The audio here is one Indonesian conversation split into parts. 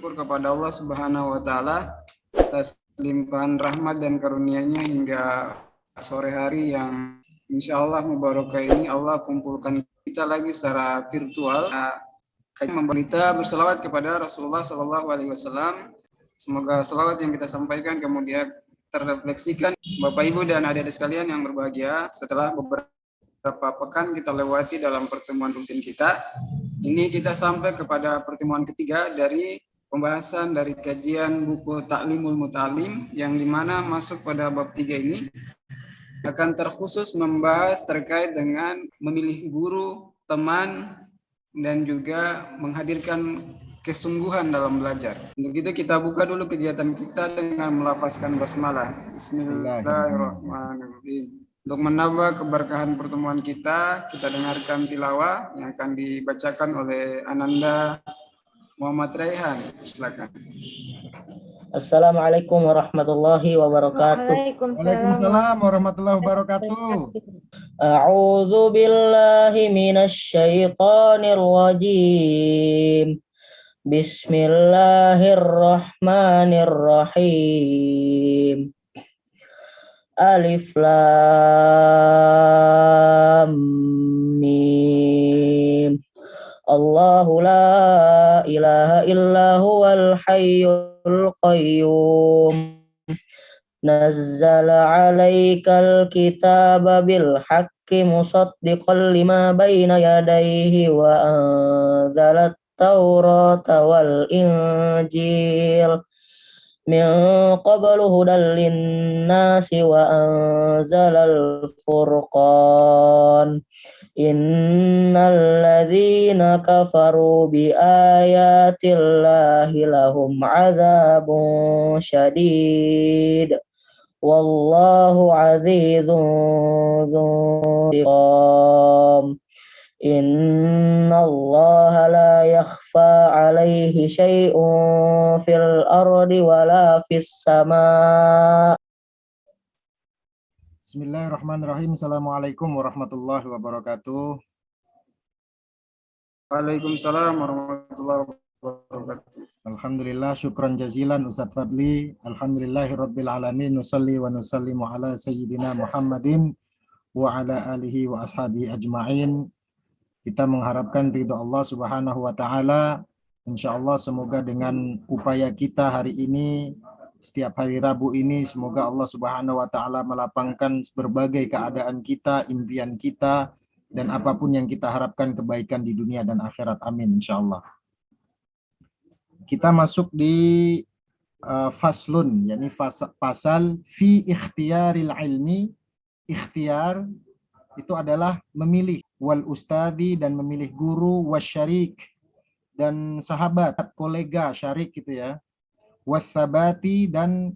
bersyukur kepada Allah Subhanahu wa taala atas limpahan rahmat dan karunia-Nya hingga sore hari yang insya Allah mubarakah ini. Allah kumpulkan kita lagi secara virtual. Kita berselawat kepada Rasulullah Shallallahu Alaihi Wasallam. Semoga selawat yang kita sampaikan kemudian terrefleksikan Bapak Ibu dan adik-adik sekalian yang berbahagia. Setelah beberapa pekan kita lewati dalam pertemuan rutin kita, ini kita sampai kepada pertemuan ketiga dari pembahasan dari kajian buku Ta'limul Muta'alim, yang dimana masuk pada bab 3 ini akan terkhusus membahas terkait dengan memilih guru, teman, dan juga menghadirkan kesungguhan dalam belajar. Untuk itu kita buka dulu kegiatan kita dengan melafazkan basmalah. Bismillahirrahmanirrahim. Untuk menambah keberkahan pertemuan kita dengarkan tilawah yang akan dibacakan oleh Ananda Muhammad Raihan. Silakan. Assalamualaikum warahmatullahi wabarakatuh. Waalaikumsalam warahmatullahi wabarakatuh. A'udzu billahi minasy syaithanir rajim. Bismillahirrahmanirrahim. Alif lam mim. Allahu la ilaha illa huwal hayyul qayyum. Nazzala 'alaikal kitaba bil haqqi musaddiqan lima bayna yadayhi wa anzalat taurata wal injil min qablu hudan linnasi wa anzalal furqan. Innal ladzina kafaru bi ayatillahi lahum 'adzabun syadid wallahu 'azizun dzuntiqam. Innallaha la yakhfa 'alaihi syai'un fil ardi wala fis sama'. Bismillahirrahmanirrahim. Assalamualaikum warahmatullahi wabarakatuh. Waalaikumsalam warahmatullahi wabarakatuh. Alhamdulillah, syukran jazilan Ustadz Fadli. Alhamdulillahirabbil alamin. Nusalli wa nusallimu ala sayyidina Muhammadin wa ala alihi wa ashabihi ajma'in. Kita mengharapkan ridha Allah Subhanahu wa taala. Insyaallah semoga dengan upaya kita hari ini, setiap hari Rabu ini, semoga Allah Subhanahu wa taala melapangkan berbagai keadaan kita, impian kita, dan apapun yang kita harapkan kebaikan di dunia dan akhirat. Amin insyaallah. Kita masuk di faslun, yakni pasal fi ikhtiyaril ilmi. Ikhtiar itu adalah memilih, wal ustadi dan memilih guru, wasyarik dan sahabat, kolega, syarik gitu ya. Wasabati, dan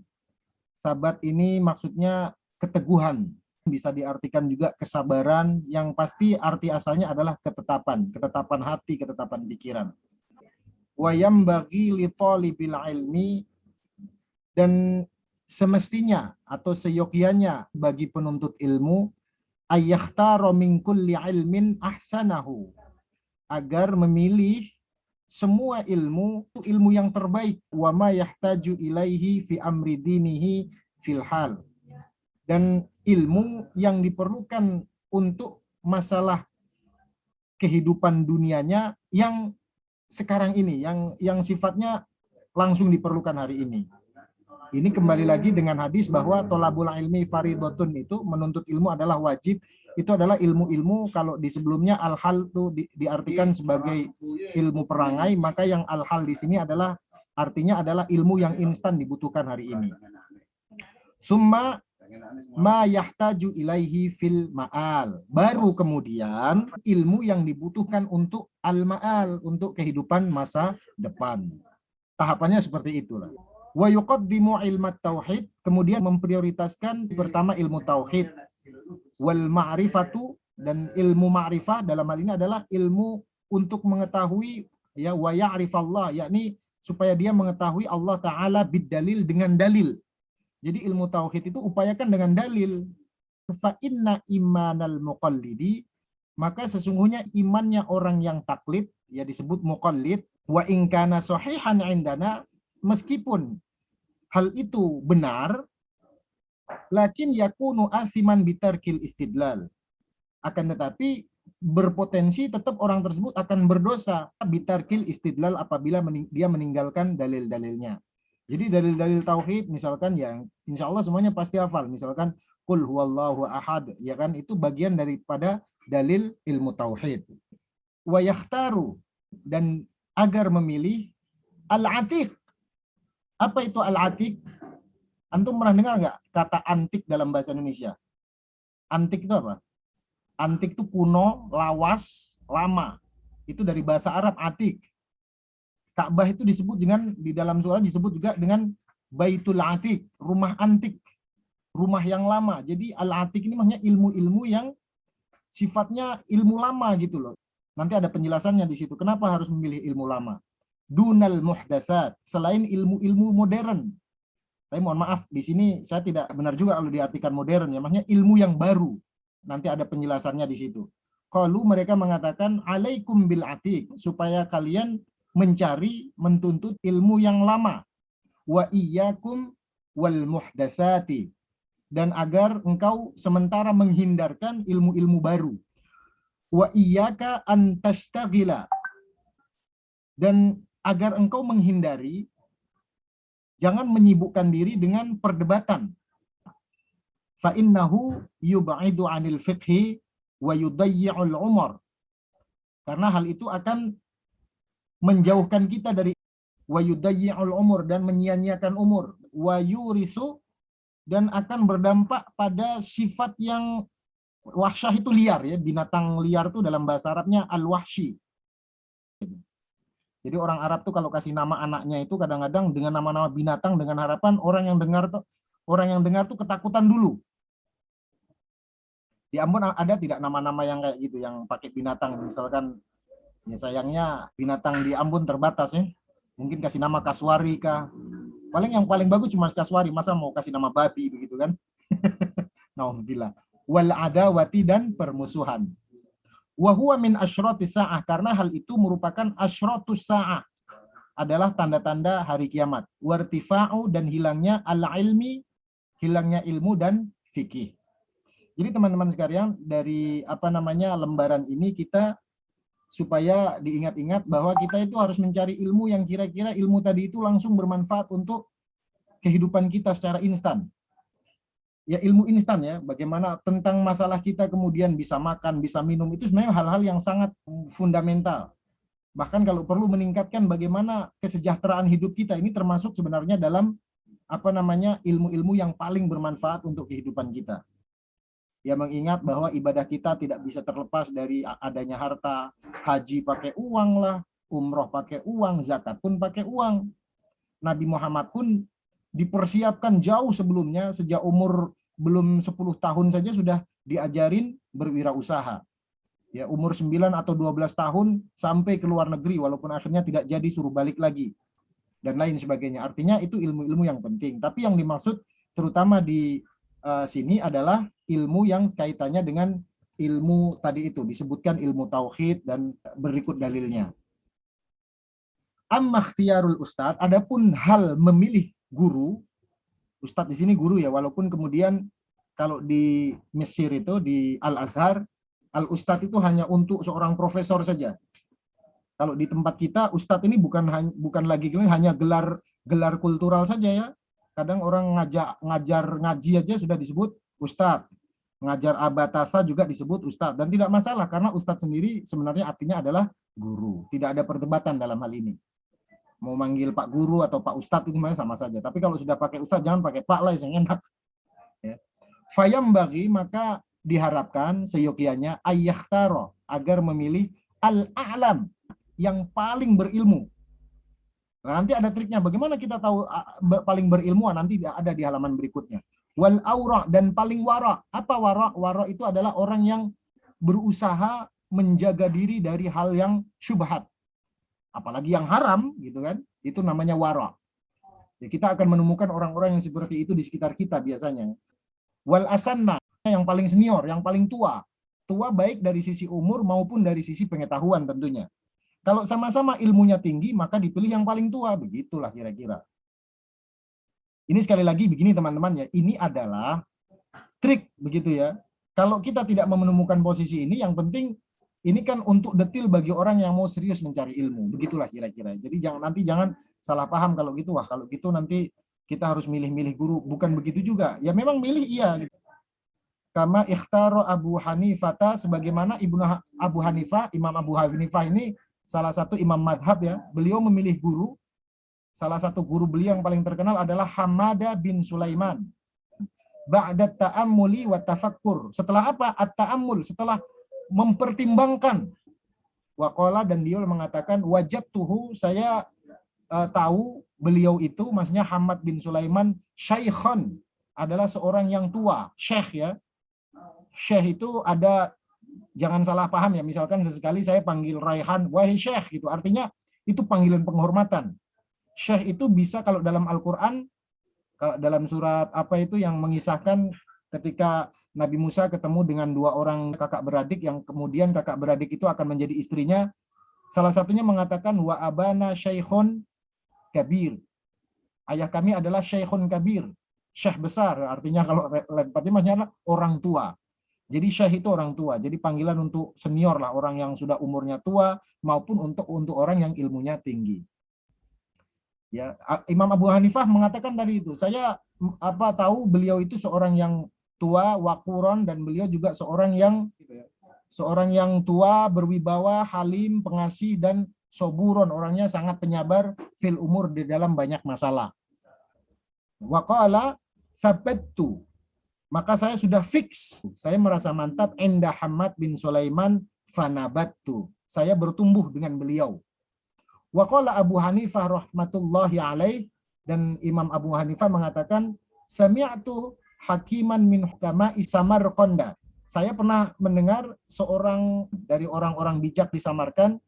sabat ini maksudnya keteguhan, bisa diartikan juga kesabaran, yang pasti arti asalnya adalah ketetapan hati, ketetapan pikiran. Wayam bagi li talibil ilmi, dan semestinya atau seyogyanya bagi penuntut ilmu, ayyakhtara min kulli ilmin ahsanahu, agar memilih semua ilmu yang terbaik, wa ma yahtaju ilaihi fi amri dinihi fil hal, dan ilmu yang diperlukan untuk masalah kehidupan dunianya yang sekarang ini, yang sifatnya langsung diperlukan hari ini. Ini kembali lagi dengan hadis bahwa tolabul ilmi faridotun, itu menuntut ilmu adalah wajib. Itu adalah ilmu-ilmu, kalau di sebelumnya al-hal itu diartikan sebagai ilmu perangai, maka yang al-hal di sini adalah artinya adalah ilmu yang instan dibutuhkan hari ini. Summa ma yahtaju ilaihi fil ma'al, baru kemudian ilmu yang dibutuhkan untuk al-ma'al, untuk kehidupan masa depan. Tahapannya seperti itulah. Wa yuqaddimu ilmat tauhid, kemudian memprioritaskan pertama ilmu tauhid, wal ma'rifatu, dan ilmu ma'rifah dalam hal ini adalah ilmu untuk mengetahui ya, wa ya'rifallah, yakni supaya dia mengetahui Allah taala bid-dalil, dengan dalil. Jadi ilmu tauhid itu upayakan dengan dalil. Fa inna imanal muqallidi, maka sesungguhnya imannya orang yang taklid, ya disebut muqallid, Wa in kana sahihan indana, meskipun hal itu benar, lakin yakunu athiman bitarkil istidlal. Akan tetapi berpotensi tetap orang tersebut akan berdosa bitarkil istidlal apabila dia meninggalkan dalil-dalilnya. Jadi dalil-dalil tauhid misalkan yang insya Allah semuanya pasti hafal. Misalkan qul huwallahu ahad, ya kan, itu bagian daripada dalil ilmu tauhid. Wa yakhtaru, dan agar memilih al-atiq. Apa itu al-atiq? Antum pernah dengar nggak kata antik dalam bahasa Indonesia? Antik itu apa? Antik itu kuno, lawas, lama. Itu dari bahasa Arab atik. Ka'bah itu disebut dengan, di dalam surah disebut juga dengan Baitul Atik, rumah antik, rumah yang lama. Jadi al-atik ini maksudnya ilmu-ilmu yang sifatnya ilmu lama gitu loh. Nanti ada penjelasannya di situ. Kenapa harus memilih ilmu lama? Dunal muhdatsat, selain ilmu-ilmu modern. Tapi mohon maaf, di sini saya tidak benar juga kalau diartikan modern ya, maksudnya ilmu yang baru. Nanti ada penjelasannya di situ. Qalu, mereka mengatakan alaikum bil atik, supaya kalian mencari, menuntut ilmu yang lama. Wa iyyakum wal muhdatsati, dan agar engkau sementara menghindarkan ilmu-ilmu baru. Wa iyyaka an tashtagila, dan agar engkau menghindari, jangan menyibukkan diri dengan perdebatan. Fa innahu yub'idu 'anil fiqhi wa yudayyi'ul umur. Karena hal itu akan menjauhkan kita dari wa yudayyi'ul umur, dan menyia-nyiakan umur, wa yurisu, dan akan berdampak pada sifat yang wahsyah, itu liar ya, binatang liar itu dalam bahasa Arabnya al-wahsyi. Jadi orang Arab tuh kalau kasih nama anaknya itu kadang-kadang dengan nama-nama binatang dengan harapan orang yang dengar tuh ketakutan dulu. Di Ambon ada tidak nama-nama yang kayak gitu yang pakai binatang, misalkan ya sayangnya binatang di Ambon terbatas ya. Mungkin kasih nama Kaswari kah. Yang paling bagus cuma Kaswari, masa mau kasih nama babi begitu kan? Nauzubillah. Wal adawati, dan permusuhan. Wa huwa min asyratis sa'ah, karena hal itu merupakan asyratus sa'ah, adalah tanda-tanda hari kiamat. Wartifa'u, dan hilangnya al-ilmi, hilangnya ilmu dan fikih. Jadi teman-teman sekalian, dari lembaran ini kita supaya diingat-ingat bahwa kita itu harus mencari ilmu yang kira-kira ilmu tadi itu langsung bermanfaat untuk kehidupan kita secara instan. Ya, ilmu instan ya, bagaimana tentang masalah kita kemudian bisa makan, bisa minum, itu sebenarnya hal-hal yang sangat fundamental. Bahkan kalau perlu meningkatkan bagaimana kesejahteraan hidup kita, ini termasuk sebenarnya dalam ilmu-ilmu yang paling bermanfaat untuk kehidupan kita. Ya, mengingat bahwa ibadah kita tidak bisa terlepas dari adanya harta. Haji pakai uang lah, umroh pakai uang, zakat pun pakai uang. Nabi Muhammad pun dipersiapkan jauh sebelumnya, sejak umur belum 10 tahun saja sudah diajarin berwirausaha. Ya, umur 9 atau 12 tahun sampai ke luar negeri, walaupun akhirnya tidak jadi, suruh balik lagi. Dan lain sebagainya. Artinya itu ilmu-ilmu yang penting. Tapi yang dimaksud terutama di sini adalah ilmu yang kaitannya dengan ilmu tadi itu. Disebutkan ilmu tauhid dan berikut dalilnya. Amma ikhtiyarul ustadz, adapun hal memilih guru, ustadz di sini guru ya, walaupun kemudian kalau di Mesir itu di Al-Azhar, al-ustadz itu hanya untuk seorang profesor saja. Kalau di tempat kita ustadz ini bukan lagi hanya gelar kultural saja ya. Kadang orang ngajar ngaji aja sudah disebut ustadz. Ngajar abatasa juga disebut ustadz, dan tidak masalah karena ustadz sendiri sebenarnya artinya adalah guru. Tidak ada perdebatan dalam hal ini. Mau manggil Pak Guru atau Pak Ustadz itu sama saja. Tapi kalau sudah pakai Ustadz, jangan pakai Pak lah, yang enak. Ya. Fayam bagi, maka diharapkan seyogianya ayyahtaro, agar memilih al-a'lam, yang paling berilmu. Nah, nanti ada triknya. Bagaimana kita tahu paling berilmu? Nanti ada di halaman berikutnya. Wal aura, dan paling wara. Apa wara? Wara itu adalah orang yang berusaha menjaga diri dari hal yang syubhat. Apalagi yang haram, gitu kan? Itu namanya wara. Ya, kita akan menemukan orang-orang yang seperti itu di sekitar kita biasanya. Wal asanna, yang paling senior, yang paling tua. Tua baik dari sisi umur maupun dari sisi pengetahuan tentunya. Kalau sama-sama ilmunya tinggi, maka dipilih yang paling tua. Begitulah kira-kira. Ini sekali lagi begini teman-teman ya, ini adalah trik begitu ya. Kalau kita tidak menemukan posisi ini, yang penting ini kan untuk detil bagi orang yang mau serius mencari ilmu. Begitulah kira-kira. Jadi jangan salah paham kalau gitu. Wah, kalau gitu nanti kita harus milih-milih guru. Bukan begitu juga. Ya memang milih iya. Gitu. Kama ikhtaro Abu Hanifah, sebagaimana Abu Hanifah, Imam Abu Hanifah ini salah satu imam madhab ya. Beliau memilih guru. Salah satu guru beliau yang paling terkenal adalah Hamada bin Sulaiman. Ba'da ta'ammuli wa tafakkur. Setelah apa? At-ta'ammul. Setelah mempertimbangkan. Waqala, dan dia mengatakan wajadtuhu, saya tahu beliau itu, maksudnya Hamad bin Sulaiman, syaikhan, adalah seorang yang tua, syekh ya. Syekh itu ada, jangan salah paham ya, misalkan sesekali saya panggil Raihan, wahai syekh gitu, artinya itu panggilan penghormatan. Syekh itu bisa kalau dalam Al-Quran, kalau dalam surat apa itu yang mengisahkan ketika Nabi Musa ketemu dengan dua orang kakak beradik yang kemudian kakak beradik itu akan menjadi istrinya, salah satunya mengatakan wa abana syaikhun kabir. Ayah kami adalah syaikhun kabir, syekh besar, artinya kalau berarti maksudnya adalah orang tua. Jadi syekh itu orang tua, jadi panggilan untuk senior lah, orang yang sudah umurnya tua maupun untuk orang yang ilmunya tinggi. Ya, Imam Abu Hanifah mengatakan tadi itu, saya tahu beliau itu seorang yang tua, wakuron, dan beliau juga seorang yang tua, berwibawa, halim, pengasih, dan soburon, orangnya sangat penyabar fil umur, di dalam banyak masalah. Waqala thabattu, maka saya sudah fix, saya merasa mantap, inda Hamad bin Sulaiman fanabattu, saya bertumbuh dengan beliau. Waqala Abu Hanifah rahmatullahi alaih, dan Imam Abu Hanifah mengatakan, sami'tu hakiman min hukama'i Samarqanda. Saya pernah mendengar seorang dari orang-orang bijak di Samarkand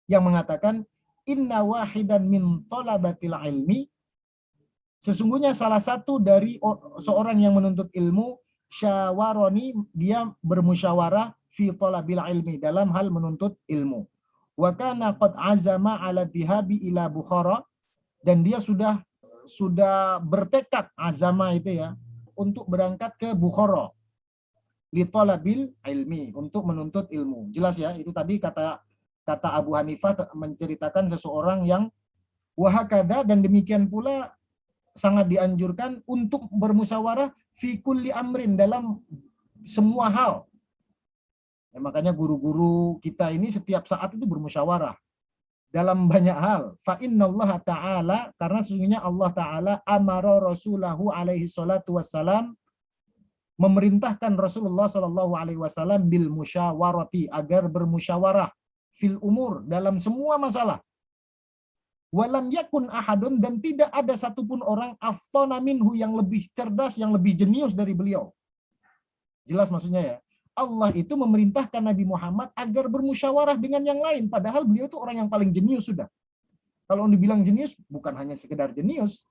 yang mengatakan, inna wahidan min talabatil ilmi, sesungguhnya salah satu dari seorang yang menuntut ilmu, syawaroni, dia bermusyawarah fi talabil ilmi, dalam hal menuntut ilmu. Wa kana qad azama ala dhihabi ila Bukhara, dan dia sudah bertekad, azama itu ya, untuk berangkat ke Bukhara li talabil ilmi, untuk menuntut ilmu. Jelas ya, itu tadi kata Abu Hanifah menceritakan seseorang yang wahakada, dan demikian pula sangat dianjurkan untuk bermusyawarah fi kulli amrin, dalam semua hal. Ya, makanya guru-guru kita ini setiap saat itu bermusyawarah dalam banyak hal. Fa innallaha ta'ala, karena sesungguhnya Allah Ta'ala amara rasulahu alaihi salatu wassalam, memerintahkan Rasulullah sallallahu alaihi wasallam bil musyawarati, agar bermusyawarah fil umur, dalam semua masalah. Walam yakun ahadun, dan tidak ada satupun orang aftona minhu, yang lebih cerdas, yang lebih jenius dari beliau. Jelas maksudnya ya. Allah itu memerintahkan Nabi Muhammad agar bermusyawarah dengan yang lain, padahal beliau itu orang yang paling jenius sudah. Kalau dibilang jenius, bukan hanya sekedar jenius.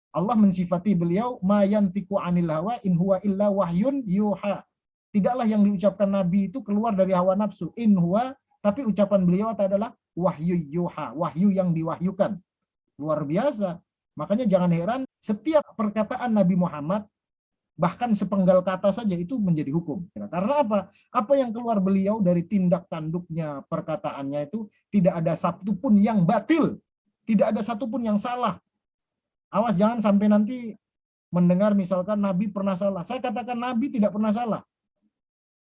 Allah mensifati beliau, ma yantiqu anil hawa in huwa illa wahyun yuha. Tidaklah yang diucapkan Nabi itu keluar dari hawa nafsu, in huwa, tapi ucapan beliau adalah wahyu yuha, wahyu yang diwahyukan. Luar biasa. Makanya jangan heran, setiap perkataan Nabi Muhammad, bahkan sepenggal kata saja itu menjadi hukum. Karena apa? Apa yang keluar beliau dari tindak tanduknya, perkataannya itu tidak ada satupun yang batil, tidak ada satupun yang salah. Awas jangan sampai nanti mendengar misalkan Nabi pernah salah. Saya katakan Nabi tidak pernah salah.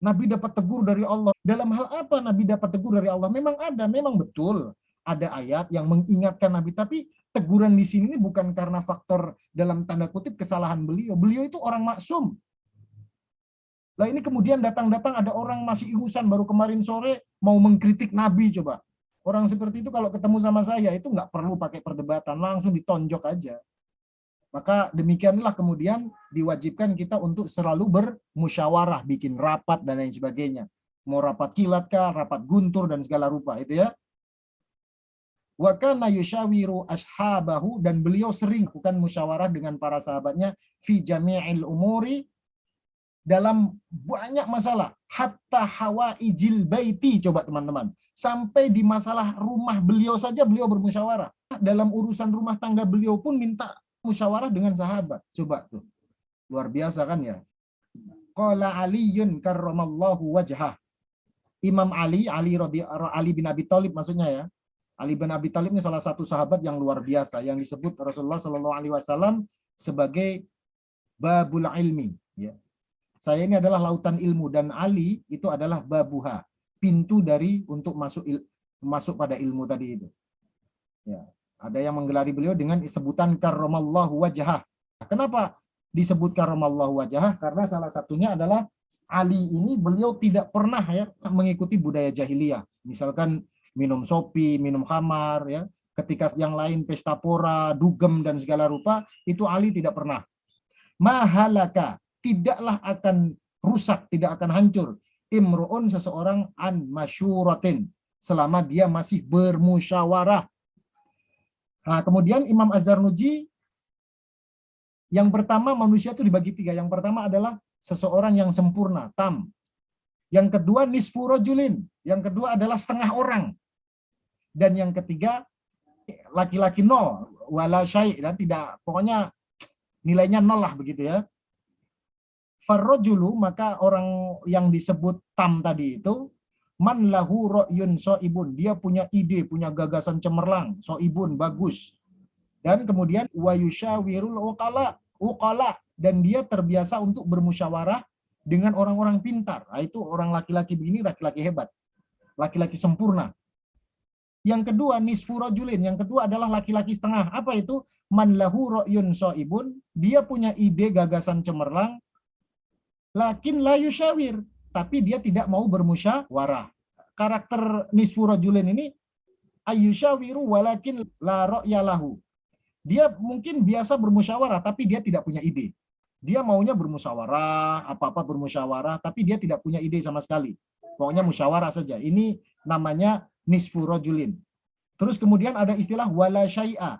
Nabi dapat tegur dari Allah. Dalam hal apa Nabi dapat tegur dari Allah? Memang ada, memang betul. Ada ayat yang mengingatkan Nabi, tapi teguran di sini bukan karena faktor dalam tanda kutip kesalahan beliau. Beliau itu orang maksum. Lah ini kemudian datang-datang ada orang masih ingusan, baru kemarin sore mau mengkritik Nabi, coba. Orang seperti itu kalau ketemu sama saya itu nggak perlu pakai perdebatan, langsung ditonjok aja. Maka demikianlah kemudian diwajibkan kita untuk selalu bermusyawarah, bikin rapat dan lain sebagainya. Mau rapat kilat kah, rapat guntur dan segala rupa, itu ya. Wa kana yushawiru ashabahu, dan beliau sering bukan musyawarah dengan para sahabatnya fi jami'il umuri, dalam banyak masalah, hatta hawaijil baiti, coba teman-teman, sampai di masalah rumah beliau saja beliau bermusyawarah. Dalam urusan rumah tangga beliau pun minta musyawarah dengan sahabat. Coba tuh, luar biasa kan ya. Qala Aliyun karramallahu wajhah. Imam Ali bin Abi Thalib maksudnya ya. Ali bin Abi Thalib ini salah satu sahabat yang luar biasa yang disebut Rasulullah Shallallahu Alaihi Wasallam sebagai babul ilmi. Ya. Saya ini adalah lautan ilmu dan Ali itu adalah babuha, pintu dari untuk masuk pada ilmu tadi itu. Ya. Ada yang menggelari beliau dengan sebutan karramallahu wajhah. Kenapa disebut karramallahu wajhah? Karena salah satunya adalah Ali ini beliau tidak pernah ya mengikuti budaya jahiliyah. Misalkan minum sopi, minum khamar ya. Ketika yang lain pesta pora, dugem dan segala rupa, itu Ali tidak pernah. Mahalaka, tidaklah akan rusak, tidak akan hancur. Imru'un, seseorang, an masyuratin, selama dia masih bermusyawarah. Nah, kemudian Imam Az-Zarnuji, yang pertama manusia itu dibagi tiga. Yang pertama adalah seseorang yang sempurna, tam. Yang kedua nisfu rajulin. Yang kedua adalah setengah orang. Dan yang ketiga laki-laki nol, wala syai', dan tidak, pokoknya nilainya nol lah begitu ya. Farrajulu, maka orang yang disebut tam tadi itu, man lahu ra'yun so'ibun, dia punya ide, punya gagasan cemerlang, so'ibun, bagus. Dan kemudian wayusyawirul uqala, dan dia terbiasa untuk bermusyawarah dengan orang-orang pintar. Nah, itu orang laki-laki begini, laki-laki hebat, laki-laki sempurna. Yang kedua nisfu rajulin, yang kedua adalah laki-laki setengah. Apa itu? Man lahu ra'yun so'ibun, dia punya ide gagasan cemerlang, lakin la yusyawir, tapi dia tidak mau bermusyawarah. Karakter nisfu rajulin ini ayyusyawiru walakin la ra'ya lahu. Dia mungkin biasa bermusyawarah tapi dia tidak punya ide. Dia maunya bermusyawarah, apa-apa bermusyawarah, tapi dia tidak punya ide sama sekali. Pokoknya musyawarah saja. Ini namanya nisfu rajulin. Terus kemudian ada istilah wala syai'a.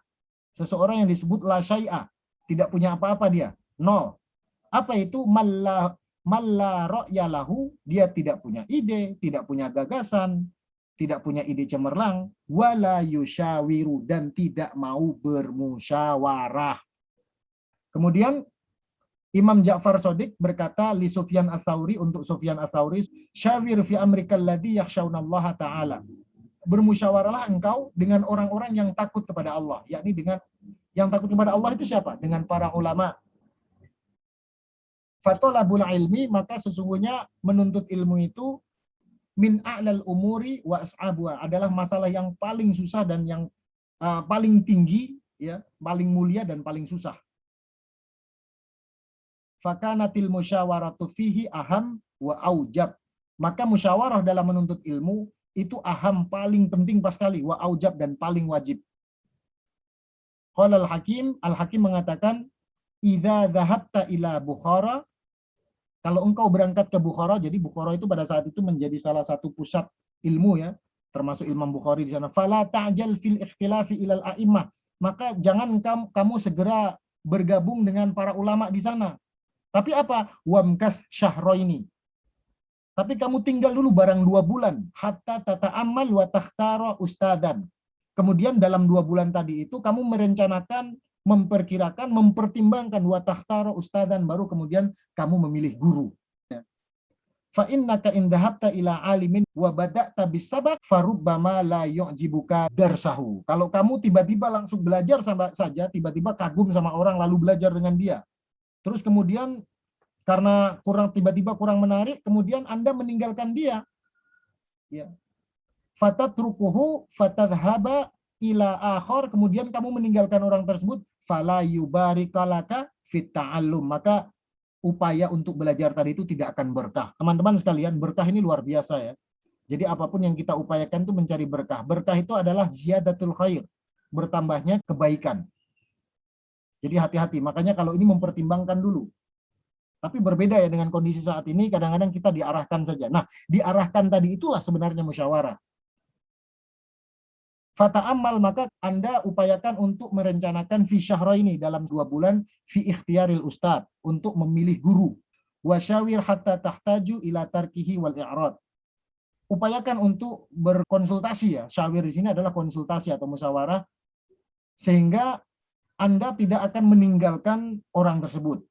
Seseorang yang disebut la syai'a, tidak punya apa-apa dia, nol. Apa itu? Malla ra'ya lahu, dia tidak punya ide, tidak punya gagasan, tidak punya ide cemerlang, wala yusyawiru, dan tidak mau bermusyawarah. Kemudian Imam Ja'far Shadiq berkata li Sufyan Ats-Tsauri, untuk Sufyan Ats-Tsauri, syawir fi amrikal ladzi yakhshawnallaha ta'ala. Bermusyawarahlah engkau dengan orang-orang yang takut kepada Allah, yakni dengan yang takut kepada Allah itu siapa? Dengan para ulama. Fatolabul ilmi, maka sesungguhnya menuntut ilmu itu min a'lal umuri wa as'abuha, adalah masalah yang paling susah dan yang paling tinggi, ya, paling mulia dan paling susah. Fakanatil musyawaratu fihi aham wa aujab, maka musyawarah dalam menuntut ilmu itu aham, paling penting pas sekali, wa aujab, dan paling wajib. Qala al-Hakim, Al-Hakim mengatakan, idza dhahabta ila Bukhara, kalau engkau berangkat ke Bukhara, jadi Bukhara itu pada saat itu menjadi salah satu pusat ilmu ya, termasuk Imam Bukhari di sana. Fala ta'jal fil ikhtilafi ilal a'immah, maka jangan kamu segera bergabung dengan para ulama di sana. Tapi apa? Wamkas syahraini, tapi kamu tinggal dulu barang 2 bulan, hatta tata'ammal wa takhtara ustadan. Kemudian dalam 2 bulan tadi itu kamu merencanakan, memperkirakan, mempertimbangkan, wa takhtara ustadan, baru kemudian kamu memilih guru. Fa innaka in dhahabta ila alimin wa bada'ta bisabaq farubbama la yu'jibuka darsahu. Kalau kamu tiba-tiba langsung belajar saja, tiba-tiba kagum sama orang lalu belajar dengan dia, terus kemudian karena tiba-tiba kurang menarik, kemudian Anda meninggalkan dia. Ya. Fatatrukuhu fatadhhaba ila akhar, kemudian kamu meninggalkan orang tersebut, fala yubarikalaka fit ta'allum, maka upaya untuk belajar tadi itu tidak akan berkah. Teman-teman sekalian, berkah ini luar biasa ya. Jadi apapun yang kita upayakan itu mencari berkah. Berkah itu adalah ziyadatul khair, bertambahnya kebaikan. Jadi hati-hati, makanya kalau ini mempertimbangkan dulu. Tapi berbeda ya dengan kondisi saat ini, kadang-kadang kita diarahkan saja. Nah, diarahkan tadi itulah sebenarnya musyawarah. Fata'ammal, maka Anda upayakan untuk merencanakan fi syahraini, dalam 2 bulan, fi ikhtiyaril ustad, untuk memilih guru. Wasyawir hatta tahtaju ila tarkihi wal i'rad. Upayakan untuk berkonsultasi ya. Syawir di sini adalah konsultasi atau musyawarah sehingga Anda tidak akan meninggalkan orang tersebut.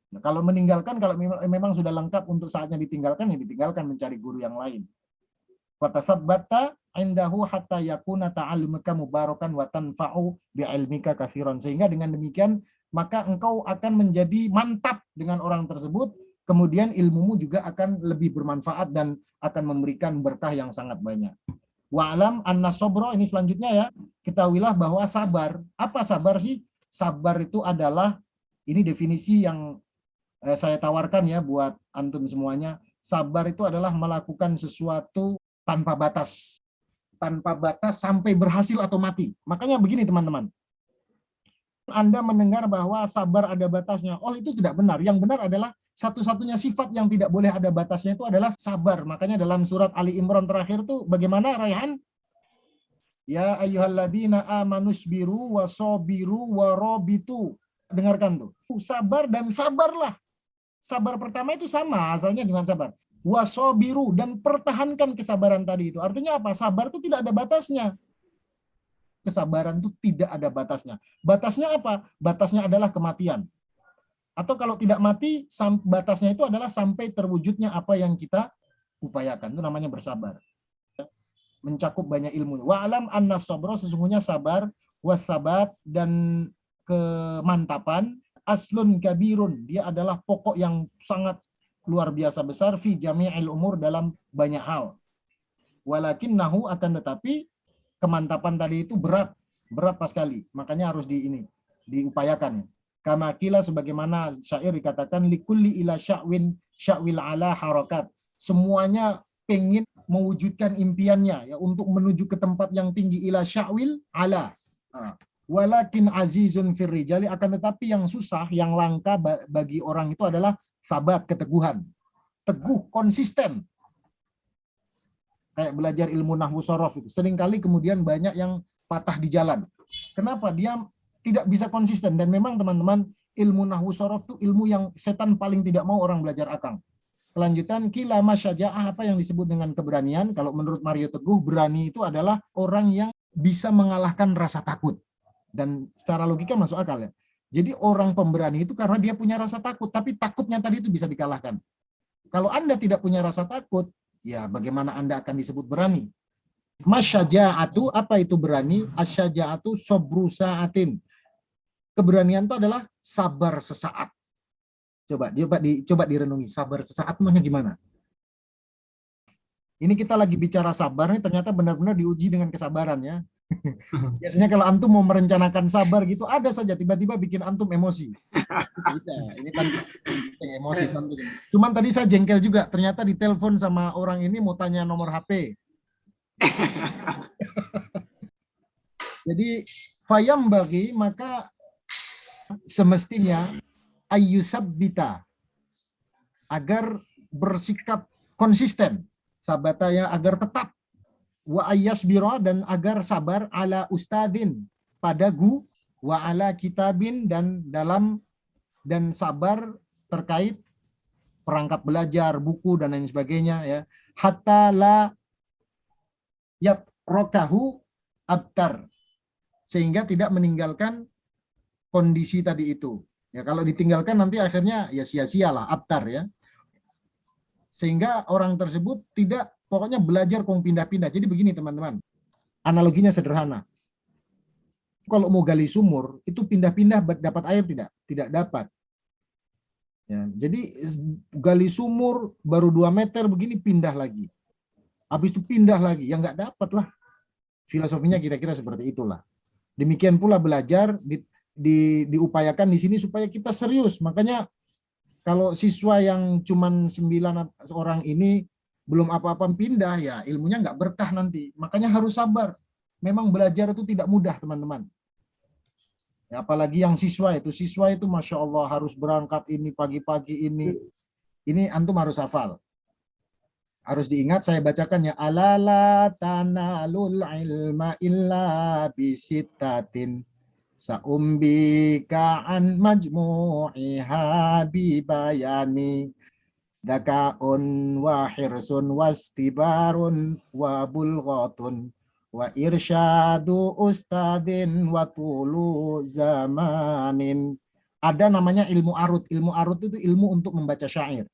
Nah, kalau meninggalkan, kalau memang sudah lengkap untuk saatnya ditinggalkan, ya ditinggalkan mencari guru yang lain. Watatsabbata indahu hatta yakuna ta'allumuka mubarakan wa tanfa'u bi'ilmika katsiran. Sehingga dengan demikian maka engkau akan menjadi mantap dengan orang tersebut, kemudian ilmumu juga akan lebih bermanfaat dan akan memberikan berkah yang sangat banyak. Wa'alam anna sabra, ini selanjutnya ya, ketahuilah bahwa sabar. Apa sabar sih? Sabar itu adalah, ini definisi yang saya tawarkan ya buat antum semuanya. Sabar itu adalah melakukan sesuatu tanpa batas. Tanpa batas sampai berhasil atau mati. Makanya begini teman-teman. Anda mendengar bahwa sabar ada batasnya. Oh, itu tidak benar. Yang benar adalah satu-satunya sifat yang tidak boleh ada batasnya itu adalah sabar. Makanya dalam surat Ali Imran terakhir tuh bagaimana Raihan? Ya ayyuhalladzina amanusbiru wasobiru warobitu. Dengarkan tuh. Sabar dan sabarlah. Sabar pertama itu sama asalnya dengan sabar. Wasobiru, dan pertahankan kesabaran tadi itu. Artinya apa? Sabar itu tidak ada batasnya. Kesabaran itu tidak ada batasnya. Batasnya apa? Batasnya adalah kematian. Atau kalau tidak mati, batasnya itu adalah sampai terwujudnya apa yang kita upayakan. Itu namanya bersabar. Mencakup banyak ilmu. Wa'alam anna sabra, sesungguhnya sabar, wasabat, dan kemantapan, aslun kabirun. Dia adalah pokok yang sangat luar biasa besar, fi jami'il umur, dalam banyak hal. Walakinnahu, akan tetapi, kemantapan tadi itu berat pas sekali, makanya harus diupayakan. Kama kila, sebagaimana syair dikatakan, likulli ila sya'wil ala harakat. Semuanya pengen mewujudkan impiannya ya, untuk menuju ke tempat yang tinggi, ila sya'wil ala. Walakin azizun fir rijali, akan tetapi yang susah, yang langka bagi orang itu adalah sabat, keteguhan. Teguh, konsisten. Kayak belajar ilmu nahwu sorof itu. Seringkali kemudian banyak yang patah di jalan. Kenapa? Dia tidak bisa konsisten. Dan memang teman-teman, ilmu nahwu sorof itu ilmu yang setan paling tidak mau orang belajar akang. Kelanjutan, kila masyaja'ah, apa yang disebut dengan keberanian. Kalau menurut Mario Teguh, berani itu adalah orang yang bisa mengalahkan rasa takut. Dan secara logika masuk akal ya. Jadi orang pemberani itu karena dia punya rasa takut. Tapi takutnya tadi itu bisa dikalahkan. Kalau Anda tidak punya rasa takut, ya bagaimana Anda akan disebut berani? Masyaja'atu, apa itu berani? Asyaja'atu sobru sa'atin. Keberanian itu adalah sabar sesaat. Coba direnungi, sabar sesaat maknanya gimana? Ini kita lagi bicara sabar nih, ternyata benar-benar diuji dengan kesabaran ya. Biasanya kalau antum mau merencanakan sabar gitu, ada saja tiba-tiba bikin antum emosi. Ini kan emosi. Cuman tadi saya jengkel juga, ternyata ditelepon sama orang ini mau tanya nomor HP. Jadi fayam bagi, maka semestinya ayyusabbita, agar bersikap konsisten, sabataya, agar tetap, wa ayyasbira, dan agar sabar, ala ustadin, pada guru, wa ala kitabin, dan sabar terkait perangkat belajar, buku, dan lain sebagainya ya. Hatta la yatrokahu abtar, sehingga tidak meninggalkan kondisi tadi itu. Ya kalau ditinggalkan nanti akhirnya ya sia-sialah, abtar ya. Sehingga orang tersebut tidak, pokoknya belajar kong pindah-pindah. Jadi begini teman-teman, analoginya sederhana. Kalau mau gali sumur, itu pindah-pindah dapat air tidak? Tidak dapat. Ya, jadi gali sumur baru 2 meter begini, pindah lagi. Habis itu pindah lagi, ya nggak dapat lah. Filosofinya kira-kira seperti itulah. Demikian pula belajar diupayakan di sini supaya kita serius. Makanya kalau siswa yang cuman 9 orang ini belum apa-apa pindah, ya ilmunya nggak berkah nanti. Makanya harus sabar. Memang belajar itu tidak mudah, teman-teman. Ya, apalagi yang siswa itu Masya Allah harus berangkat ini pagi-pagi ini. Ini antum harus hafal. Harus diingat, saya bacakan ya. Alala tanalul ilma illa bisittatin sa'umbika an majmu'iha bibayani Dakaun wa hirsun wastibarun wa bulghatun wa irsyadu ustadin wa tulu zamanin. Ada namanya ilmu arut. Ilmu arut itu ilmu untuk membaca syair.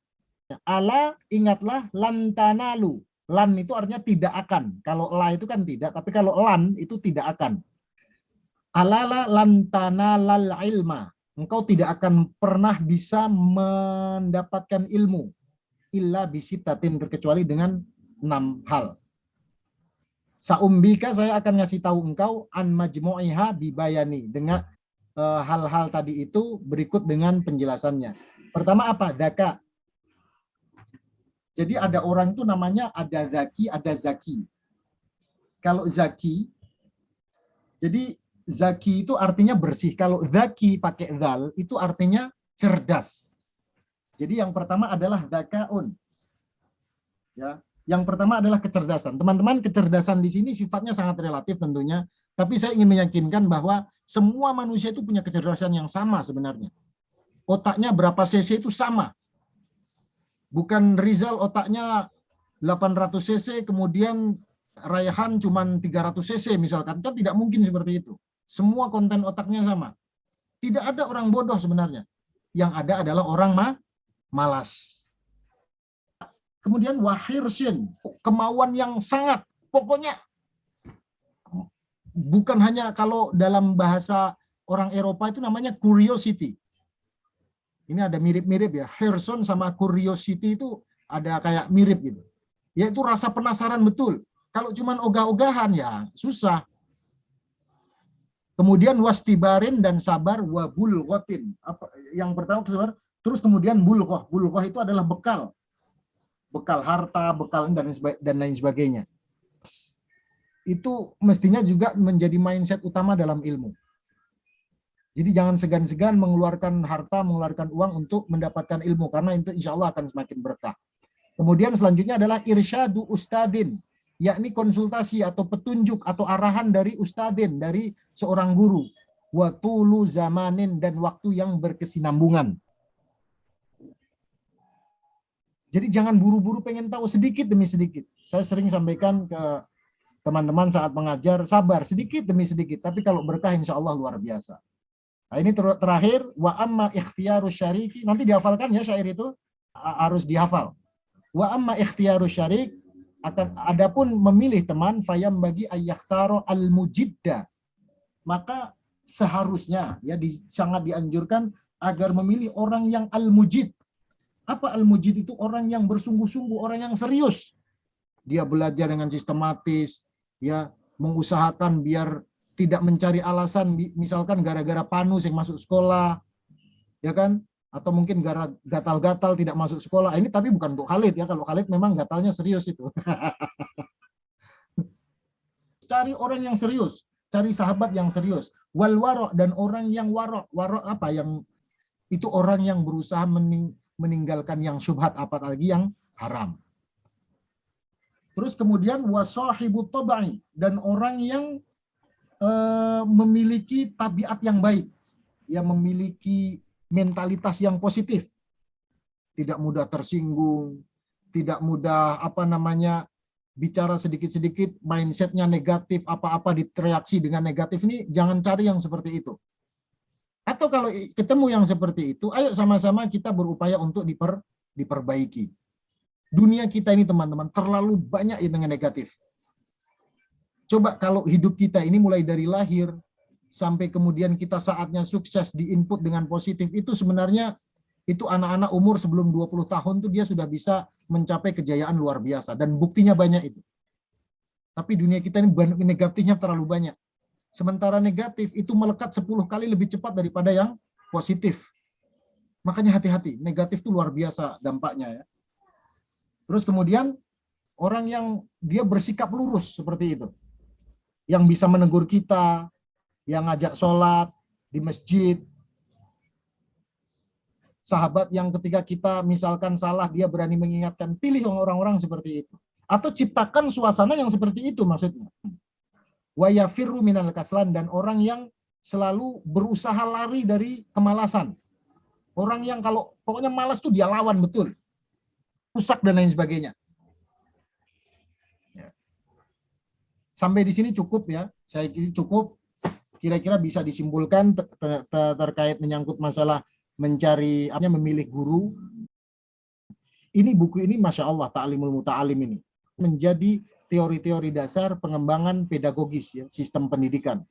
Ala, ingatlah, lantanalu. Lan itu artinya tidak akan. Kalau la itu kan tidak, tapi kalau lan itu tidak akan. Alala lantanalal ilma. Engkau tidak akan pernah bisa mendapatkan ilmu. Illa bisitatin, terkecuali dengan 6 hal. Saumbika, saya akan ngasih tahu engkau an majmu'iha bibayani, dengan hal-hal tadi itu berikut dengan penjelasannya. Pertama apa? Daka. Jadi ada orang itu namanya ada zaki, ada zaki. Kalau zaki, jadi zaki itu artinya bersih. Kalau zaki pakai zal itu artinya cerdas. Jadi yang pertama adalah zakaun. Ya, yang pertama adalah kecerdasan. Teman-teman, kecerdasan di sini sifatnya sangat relatif tentunya, tapi saya ingin meyakinkan bahwa semua manusia itu punya kecerdasan yang sama sebenarnya. Otaknya berapa cc itu sama. Bukan Rizal otaknya 800 cc, kemudian Raihan cuma 300 cc misalkan. Kan tidak mungkin seperti itu. Semua konten otaknya sama. Tidak ada orang bodoh sebenarnya. Yang ada adalah orang malas. Kemudian wahirsin, kemauan yang sangat, pokoknya bukan hanya, kalau dalam bahasa orang Eropa itu namanya curiosity. Ini ada mirip-mirip ya, hirson sama curiosity itu ada kayak mirip gitu. Yaitu rasa penasaran betul. Kalau cuman ogah-ogahan ya susah. Kemudian wastibarin dan sabar wa bulghatin. Yang pertama sabar, terus kemudian bulghah. Bulghah itu adalah bekal. Bekal harta, bekal dan lain sebagainya. Itu mestinya juga menjadi mindset utama dalam ilmu. Jadi jangan segan-segan mengeluarkan harta, mengeluarkan uang untuk mendapatkan ilmu, karena itu insya Allah akan semakin berkah. Kemudian selanjutnya adalah irsyadu ustadin, yakni konsultasi atau petunjuk atau arahan dari ustadin, dari seorang guru. Wa tulu zamanin, dan waktu yang berkesinambungan. Jadi jangan buru-buru pengen tahu, sedikit demi sedikit. Saya sering sampaikan ke teman-teman saat mengajar, sabar sedikit demi sedikit. Tapi kalau berkah insya Allah luar biasa. Nah, ini terakhir, wa amma ikhtiyaru syariki. Nanti dihafalkan ya syair itu, harus dihafal. Wa amma ikhtiyaru syarik, adapun memilih teman, fayam bagi ayyakhtaro al-mujidda. Maka seharusnya ya sangat dianjurkan agar memilih orang yang al-mujid. Apa al-mujid itu? Orang yang bersungguh-sungguh, orang yang serius. Dia belajar dengan sistematis, ya, mengusahakan biar tidak mencari alasan, misalkan gara-gara panus yang masuk sekolah, ya kan? Atau mungkin gara gatal-gatal tidak masuk sekolah. Ini tapi bukan untuk Khalid ya. Kalau Khalid memang gatalnya serius itu. Cari orang yang serius, cari sahabat yang serius. Wal warok, dan orang yang warok. Warok apa? Yang itu orang yang berusaha meninggalkan yang syubhat, apalagi yang haram. Terus kemudian wasahibu tabai, dan orang yang memiliki tabiat yang baik, yang memiliki mentalitas yang positif, tidak mudah tersinggung, tidak mudah bicara sedikit-sedikit mindsetnya negatif, apa-apa direaksi dengan negatif. Ini jangan cari yang seperti itu. Atau kalau ketemu yang seperti itu, ayo sama-sama kita berupaya untuk diperbaiki. Dunia kita ini teman-teman terlalu banyak dengan negatif. Coba kalau hidup kita ini mulai dari lahir sampai kemudian kita saatnya sukses di input dengan positif, itu sebenarnya itu anak-anak umur sebelum 20 tahun tuh dia sudah bisa mencapai kejayaan luar biasa, dan buktinya banyak itu. Tapi dunia kita ini negatifnya terlalu banyak. Sementara negatif itu melekat 10 kali lebih cepat daripada yang positif. Makanya hati-hati, negatif itu luar biasa dampaknya ya. Terus kemudian orang yang dia bersikap lurus seperti itu, yang bisa menegur kita, yang ngajak sholat di masjid. Sahabat yang ketika kita misalkan salah, dia berani mengingatkan. Pilih orang-orang seperti itu. Atau ciptakan suasana yang seperti itu maksudnya. Wa yafirru minal kaslan, dan orang yang selalu berusaha lari dari kemalasan. Orang yang kalau pokoknya malas tuh dia lawan betul. rusak dan lain sebagainya. Ya. Sampai di sini cukup ya, saya kira cukup. Kira-kira bisa disimpulkan terkait menyangkut masalah mencari, memilih guru. Ini buku ini Masya Allah, Ta'limul Muta'alim ini menjadi teori-teori dasar pengembangan pedagogis ya, sistem pendidikan.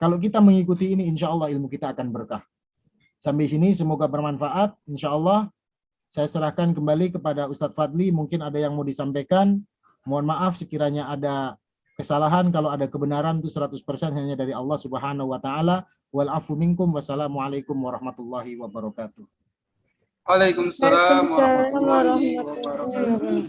Kalau kita mengikuti ini, insya Allah ilmu kita akan berkah. Sampai sini semoga bermanfaat. Insya Allah saya serahkan kembali kepada Ustadz Fadli. Mungkin ada yang mau disampaikan. Mohon maaf sekiranya ada kesalahan. Kalau ada kebenaran itu 100% hanya dari Allah Subhanahu wa taala. Wal afu minkum. Wassalamualaikum warahmatullahi wabarakatuh. Waalaikumsalam warahmatullahi wabarakatuh.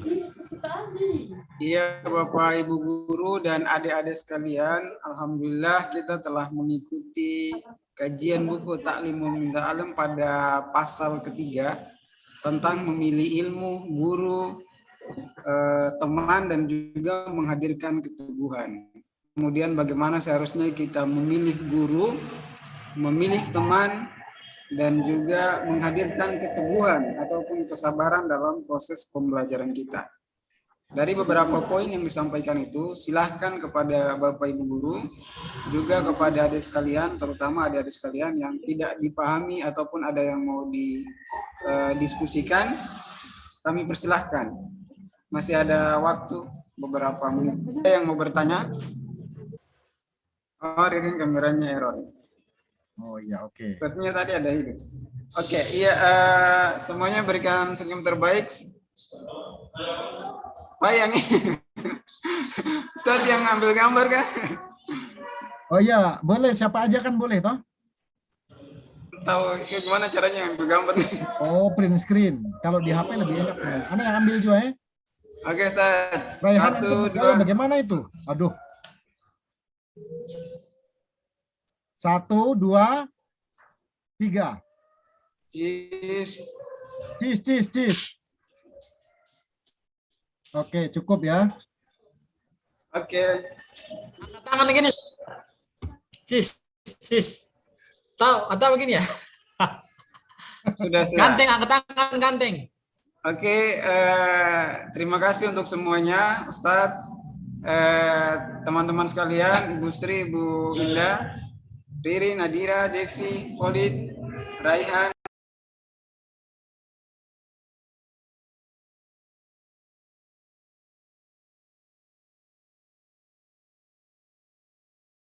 Iya, Bapak Ibu guru dan adik-adik sekalian, alhamdulillah kita telah mengikuti kajian buku Ta'limul Muta'alim pada pasal ketiga tentang memilih ilmu, guru, teman, dan juga menghadirkan keteguhan. Kemudian bagaimana seharusnya kita memilih guru, memilih teman, dan juga menghadirkan keteguhan ataupun kesabaran dalam proses pembelajaran kita. Dari beberapa poin yang disampaikan itu, silahkan kepada Bapak Ibu guru, juga kepada adik sekalian, terutama adik-adik sekalian yang tidak dipahami ataupun ada yang mau didiskusikan, kami persilahkan. Masih ada waktu beberapa menit. Ada yang mau bertanya? Oh, Ririn kameranya error. Oh iya, oke. Sepertinya tadi ada hidup. Oke, iya, semuanya berikan senyum terbaik. Bayang, Ustaz yang ngambil gambar kan? Oh iya, boleh, siapa aja kan boleh toh? Tahu gimana caranya ngambil gambar? Oh, print screen. Kalau di HP lebih enak. Ana yang ambil juga ya. Oke, Ustaz. Raihan, 1, 2. bagaimana itu? Aduh. 1, 2, 3. Cheese. Cheese. Oke, cukup ya. Oke. Angkat tangan gini. Cis. Tahu atau begini ya? Sudah. Ganteng, angkat tangan ganteng. Oke, terima kasih untuk semuanya, Ustadz, teman-teman sekalian, Ibu Sri, Ibu Indah, Riri, Nadira, Devi, Khalid, Raihan,